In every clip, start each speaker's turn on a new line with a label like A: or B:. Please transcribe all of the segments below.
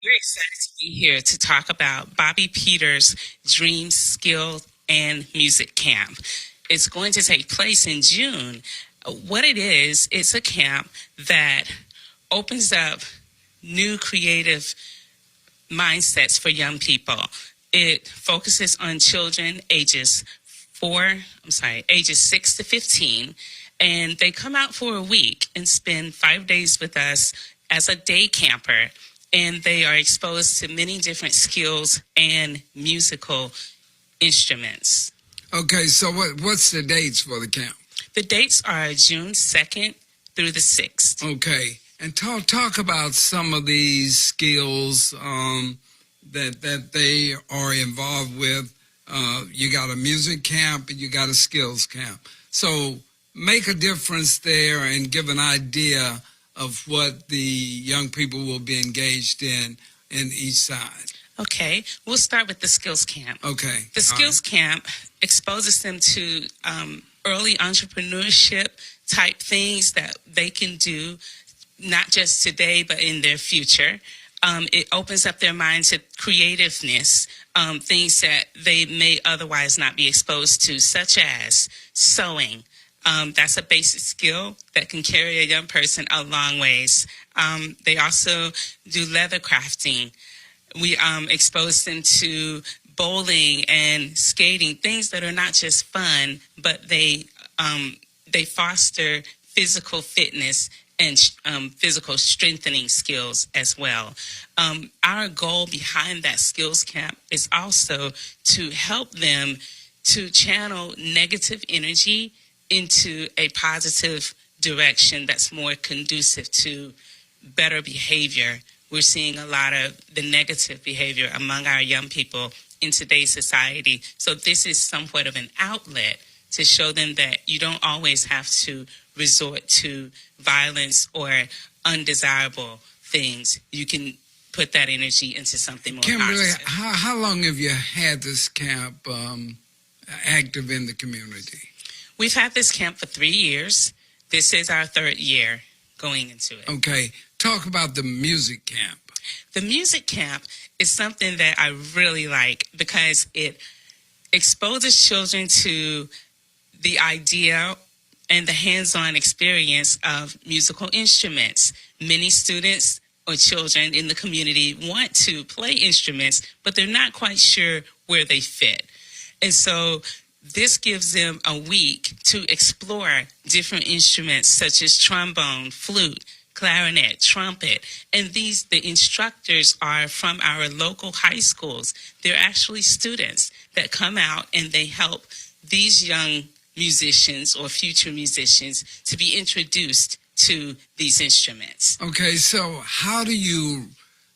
A: We're excited to be here to talk about Bobby Peters' Dream, Skill, and Music Camp. It's going to take place in June. What it is, it's a camp that opens up new creative mindsets for young people. It focuses on children ages 6 to 15, and they come out for a week and spend 5 days with us as a day camper, and they are exposed to many different skills and musical instruments.
B: Okay, so what's the dates for the camp?
A: The dates are June 2nd through the 6th.
B: Okay, and talk about some of these skills that they are involved with. You got a music camp and you got a skills camp. So make a difference there and give an idea of what the young people will be engaged in each side.
A: Okay, we'll start with the skills camp.
B: Okay.
A: The skills camp exposes them to early entrepreneurship type things that they can do, not just today, but in their future. It opens up their mind to creativeness, things that they may otherwise not be exposed to, such as sewing. That's a basic skill that can carry a young person a long ways. They also do leather crafting. We expose them to bowling and skating, things that are not just fun, but they foster physical fitness and physical strengthening skills as well. Our goal behind that skills camp is also to help them to channel negative energy into a positive direction that's more conducive to better behavior. We're seeing a lot of the negative behavior among our young people in today's society. So this is somewhat of an outlet to show them that you don't always have to resort to violence or undesirable things. You can put that energy into something more
B: Kimberly,
A: positive.
B: how long have you had this camp active in the community?
A: We've had this camp for 3 years. This is our 3rd year going into it.
B: Okay, talk about the music camp.
A: The music camp is something that I really like because it exposes children to the idea and the hands-on experience of musical instruments. Many students or children in the community want to play instruments, but they're not quite sure where they fit. And so this gives them a week to explore different instruments such as trombone, flute, clarinet, trumpet, and the instructors are from our local high schools. They're actually students that come out and they help these young musicians or future musicians to be introduced to these instruments.
B: Okay, so how do you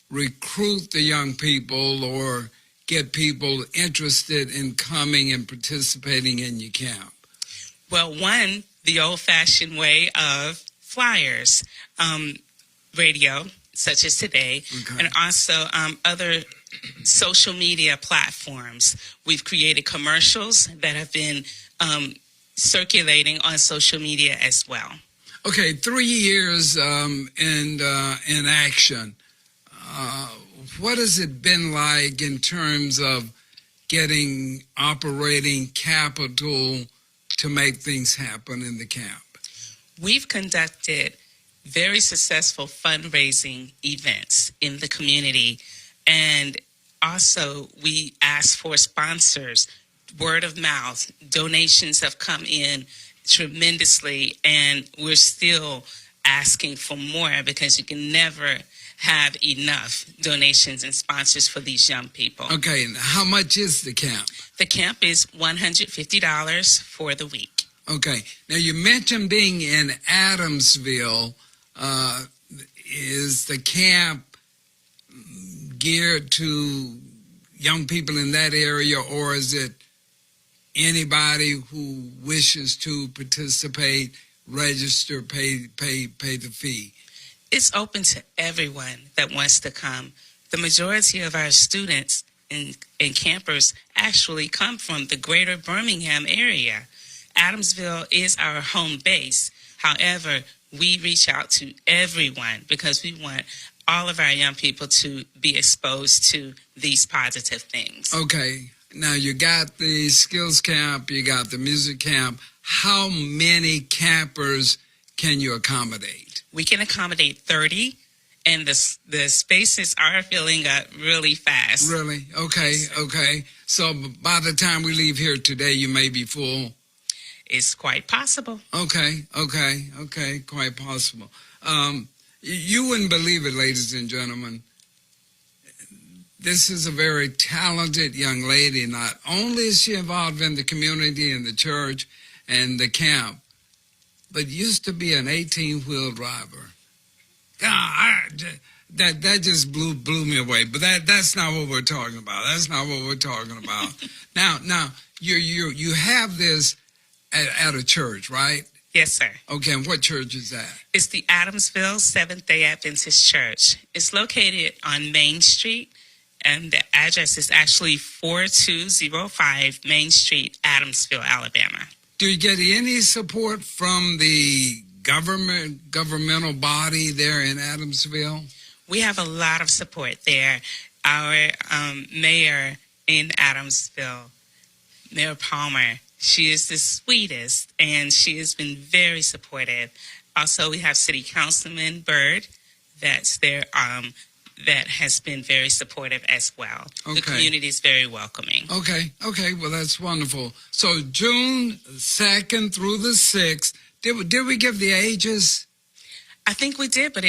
B: recruit the young people or get people interested in coming and participating in your camp?
A: Well, one, the old-fashioned way of flyers, radio, such as today,
B: Okay.
A: and also other social media platforms. We've created commercials that have been circulating on social media as well.
B: Okay, 3 years in action. What has it been like in terms of getting operating capital to make things happen in the camp?
A: We've conducted very successful fundraising events in the community, and also we asked for sponsors. Word of mouth, donations have come in tremendously, and we're still asking for more because you can never have enough donations and sponsors for these young people.
B: Okay, and how much is the camp?
A: The camp is $150 for the week.
B: Okay, now you mentioned being in Adamsville. Is the camp geared to young people in that area, or is it anybody who wishes to participate, register, pay the fee?
A: It's open to everyone that wants to come. The majority of our students and campers actually come from the greater Birmingham area. Adamsville is our home base. However, we reach out to everyone because we want all of our young people to be exposed to these positive things.
B: Okay. Now, you got the skills camp, you got the music camp. How many campers can you accommodate?
A: We can accommodate 30, and the spaces are filling up really fast.
B: Really? Okay, okay. So by the time we leave here today, you may be full?
A: It's quite possible.
B: Okay, quite possible. You wouldn't believe it, ladies and gentlemen. This is a very talented young lady. Not only is she involved in the community and the church and the camp, but used to be an 18-wheel driver. God, that just blew me away. But that's not what we're talking about. That's not what we're talking about. Now you have this at a church, right?
A: Yes, sir.
B: Okay, and what church is that?
A: It's the Adamsville Seventh-day Adventist Church. It's located on Main Street, and the address is actually 4205 Main Street, Adamsville, Alabama.
B: Do you get any support from the governmental body there in Adamsville?
A: We have a lot of support there. Our mayor in Adamsville, Mayor Palmer, she is the sweetest, and she has been very supportive. Also, we have City Councilman Byrd that's there, that has been very supportive as well.
B: Okay.
A: The community is very welcoming.
B: Okay, well, that's wonderful. So June 2nd through the 6th, did we give the ages?
A: I think we did, but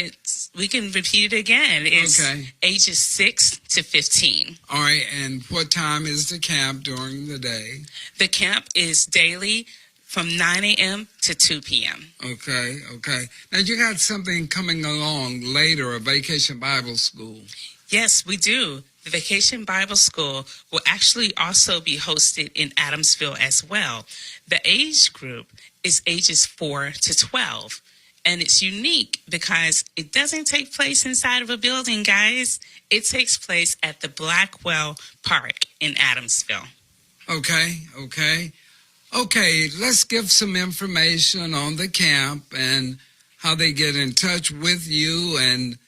A: we can repeat it again. It's
B: okay.
A: Ages 6 to 15.
B: All right, and what time is the camp during the day?
A: The camp is daily from 9 a.m. to 2 p.m.
B: Okay. Now, you got something coming along later, a Vacation Bible School.
A: Yes, we do. The Vacation Bible School will actually also be hosted in Adamsville as well. The age group is ages 4 to 12. And it's unique because it doesn't take place inside of a building, guys. It takes place at the Blackwell Park in Adamsville.
B: Okay, let's give some information on the camp and how they get in touch with you and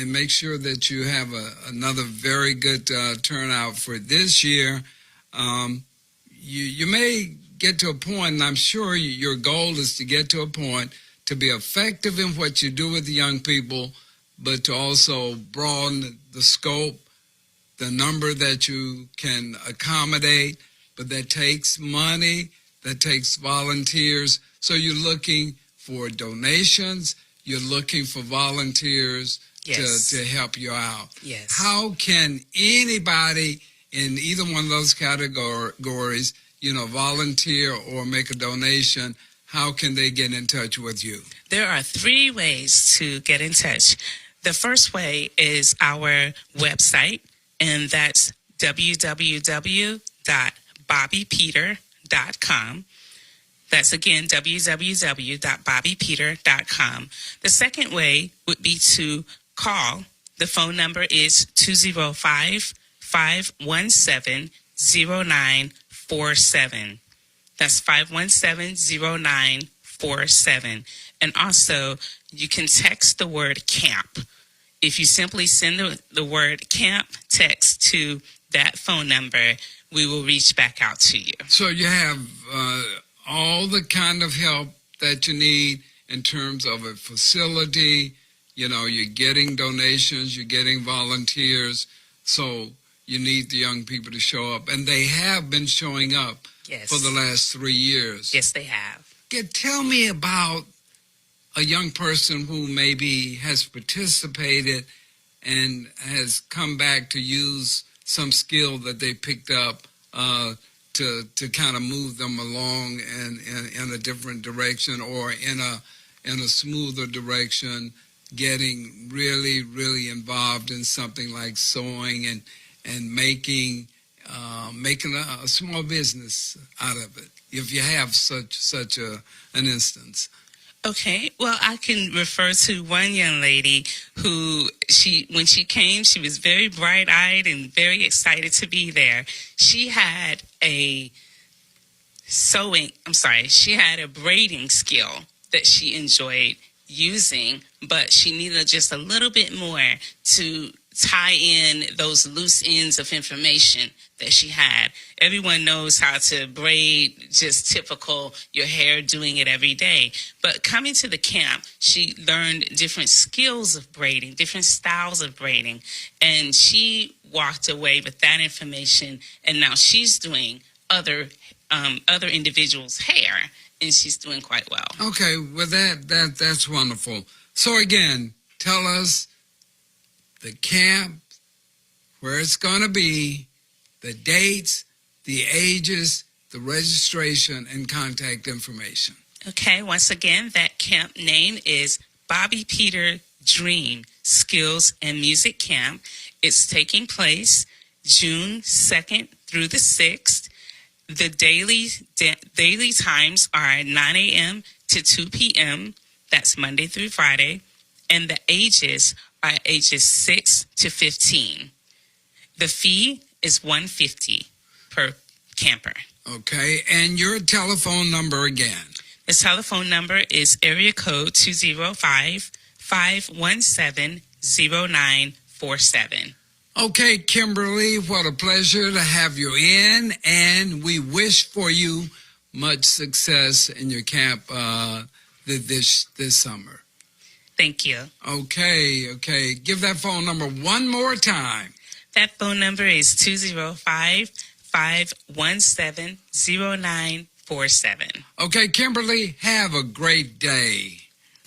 B: make sure that you have another very good turnout for this year. You may get to a point, and I'm sure your goal is to get to a point to be effective in what you do with the young people, but to also broaden the scope, the number that you can accommodate. But that takes money, that takes volunteers. So you're looking for donations, you're looking for volunteers. Yes. to help you out.
A: Yes.
B: How can anybody in either one of those categories, volunteer or make a donation? How can they get in touch with you?
A: There are 3 ways to get in touch. The first way is our website, and that's www.bobbypeter.com. That's again, www.bobbypeter.com. The second way would be to call. The phone number is 205-517-0947. That's 517-0947. And also, you can text the word camp. If you simply send the word camp text to that phone number, we will reach back out to you.
B: So you have all the kind of help that you need in terms of a facility. You're getting donations, you're getting volunteers. So you need the young people to show up. And they have been showing up. Yes. For the last 3 years.
A: Yes, they have.
B: Tell me about a young person who maybe has participated and has come back to use some skill that they picked up to kind of move them along in a different direction or in a smoother direction, getting really, really involved in something like sewing and making a small business out of it, if you have such an instance.
A: Okay, well, I can refer to one young lady who, when she came, she was very bright-eyed and very excited to be there. She had a braiding skill that she enjoyed using, but she needed just a little bit more to tie in those loose ends of information that she had. Everyone knows how to braid, just typical, your hair, doing it every day. But coming to the camp, she learned different skills of braiding, different styles of braiding, and she walked away with that information, and now she's doing other individuals' hair, and she's doing quite well.
B: Okay, well that's wonderful. So again, tell us the camp, where it's going to be, the dates, the ages, the registration, and contact information.
A: Okay, once again, that camp name is Bobby Peter Dream Skills and Music Camp. It's taking place June 2nd through the 6th. The daily times are 9 a.m. to 2 p.m. That's Monday through Friday. And the ages are ages 6 to 15. The fee is $150 per camper.
B: Okay, and your telephone number again.
A: The telephone number is area code 205-517-0947.
B: Okay, Kimberly, what a pleasure to have you in, and we wish for you much success in your camp this summer.
A: Thank you.
B: Okay. Give that phone number one more time.
A: That phone number is 205-517-0947.
B: Okay, Kimberly, have a great day.